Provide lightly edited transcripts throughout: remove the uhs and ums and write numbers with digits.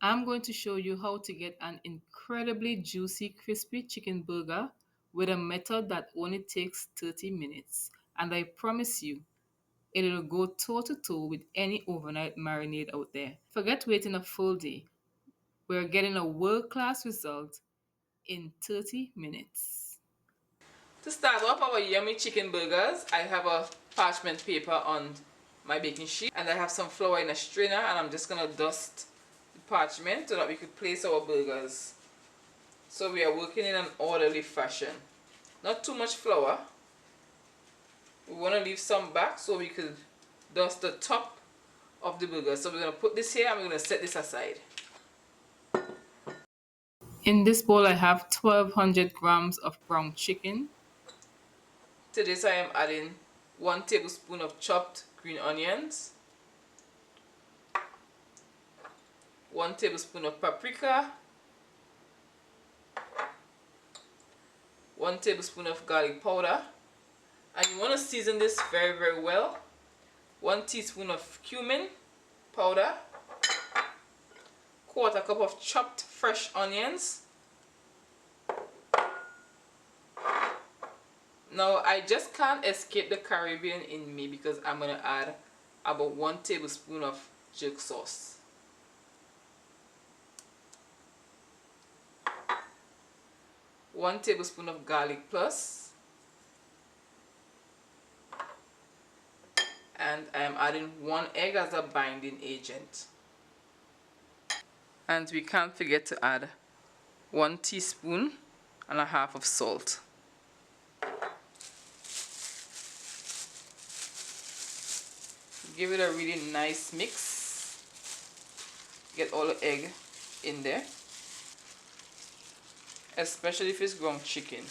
I'm going to show you how to get an incredibly juicy, crispy chicken burger with a method that only takes 30 minutes. And I promise you, it'll go toe to toe with any overnight marinade out there. Forget waiting a full day. We're getting a world class result in 30 minutes. To start off our yummy chicken burgers, I have a parchment paper on my baking sheet and I have some flour in a strainer, and I'm just going to dust the parchment so that we could place our burgers. So we are working in an orderly fashion. Not too much flour. We want to leave some back so we could dust the top of the burger. So we're going to put this here and we're going to set this aside. In this bowl I have 1200 grams of ground chicken. To this I am adding 1 tablespoon of chopped green onions, 1 tablespoon of paprika, 1 tablespoon of garlic powder, and you want to season this very well. 1 teaspoon of cumin powder, 1/4 cup of chopped fresh onions. Now I just can't escape the Caribbean in me because I'm going to add about 1 tablespoon of jerk sauce. One tablespoon of garlic plus, and I am adding 1 egg as a binding agent. And we can't forget to add 1.5 teaspoons of salt. Give it a really nice mix. Get all the egg in there, especially if it's ground chicken.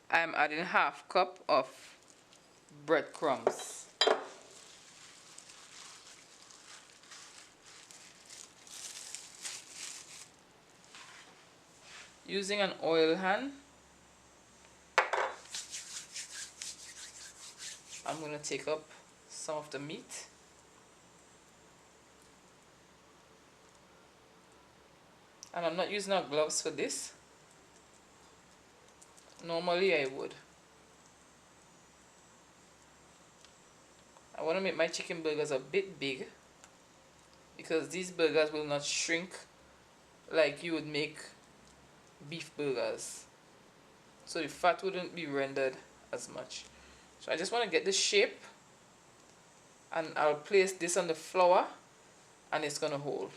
I'm adding 1/2 cup of breadcrumbs. Using an oil hand, I'm going to take up some of the meat. And I'm not using our gloves for this. Normally I would. I want to make my chicken burgers a bit big because these burgers will not shrink like you would make beef burgers. So the fat wouldn't be rendered as much. So I just want to get this shape, and I'll place this on the flour and it's going to hold.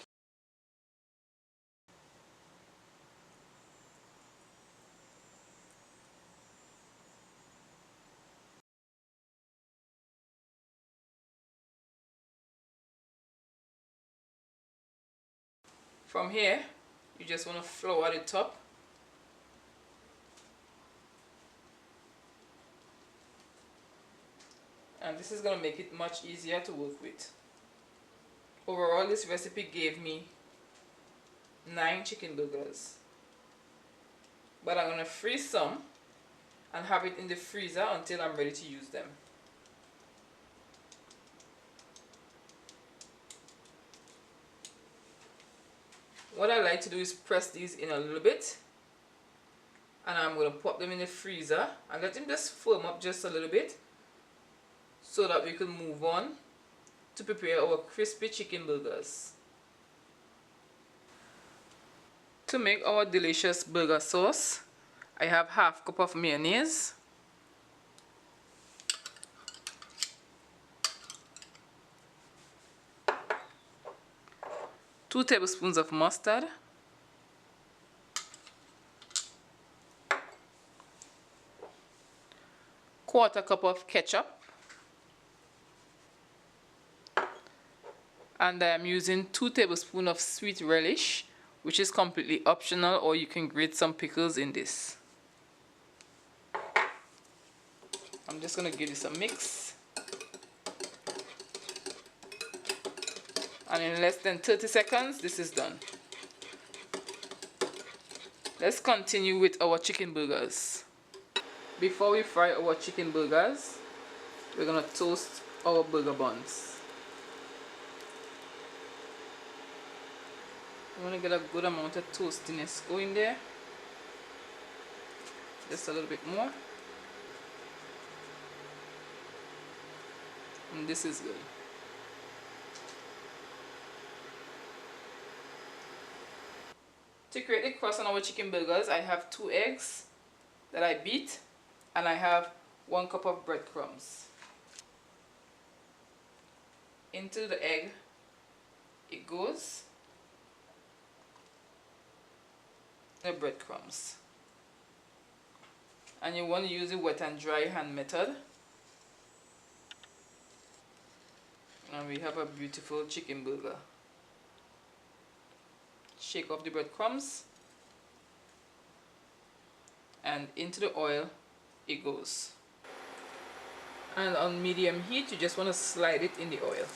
From here, you just want to flour the top. And this is going to make it much easier to work with. Overall, this recipe gave me 9 chicken burgers. But I'm going to freeze some and have it in the freezer until I'm ready to use them. What I like to do is press these in a little bit, and I'm going to pop them in the freezer and let them just firm up just a little bit so that we can move on to prepare our crispy chicken burgers. To make our delicious burger sauce, I have 1/2 cup of mayonnaise, 2 tablespoons of mustard, 1/4 cup of ketchup, and I am using 2 tablespoons of sweet relish, which is completely optional, or you can grate some pickles in this. I'm just going to give this a mix, and in less than 30 seconds this is done. Let's continue with our chicken burgers. Before we fry our chicken burgers, we're gonna toast our burger buns. I want to get a good amount of toastiness going there. Just a little bit more. And this is good. To create the crust on our chicken burgers, I have 2 eggs that I beat, and I have 1 cup of breadcrumbs. Into the egg it goes the breadcrumbs, and you want to use the wet and dry hand method, and we have a beautiful chicken burger. Shake off the breadcrumbs, and into the oil it goes. And on medium heat, you just want to slide it in the oil.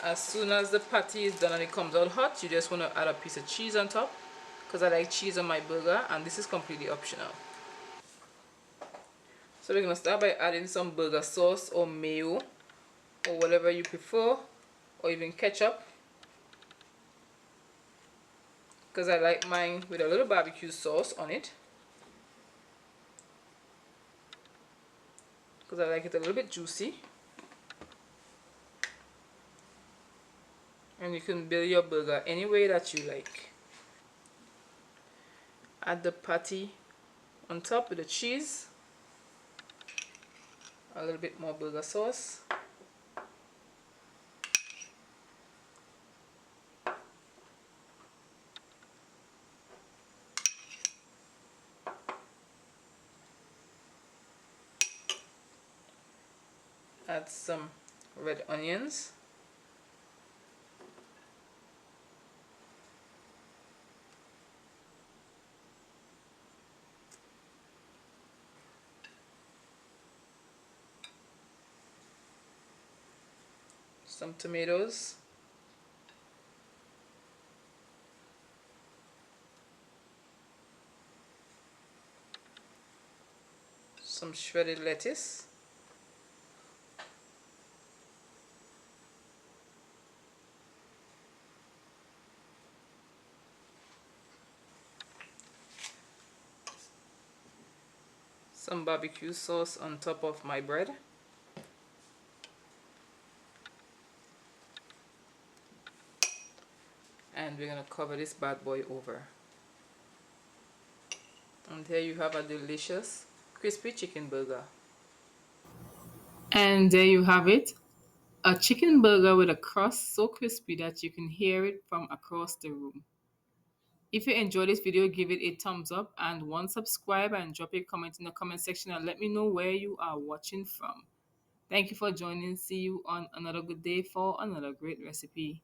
As soon as the patty is done and it comes out hot, you just want to add a piece of cheese on top, because I like cheese on my burger, and this is completely optional. So we're going to start by adding some burger sauce or mayo or whatever you prefer, or even ketchup, because I like mine with a little barbecue sauce on it, because I like it a little bit juicy. And you can build your burger any way that you like. Add the patty on top with the cheese, a little bit more burger sauce, add some red onions, some tomatoes, some shredded lettuce, some barbecue sauce on top of my bread, and we're gonna cover this bad boy over. And here you have a delicious crispy chicken burger. And there you have it, a chicken burger with a crust so crispy that you can hear it from across the room. If you enjoyed this video, give it a thumbs up and subscribe, and drop a comment in the comment section and let me know where you are watching from. Thank you for joining. See you on another good day for another great recipe.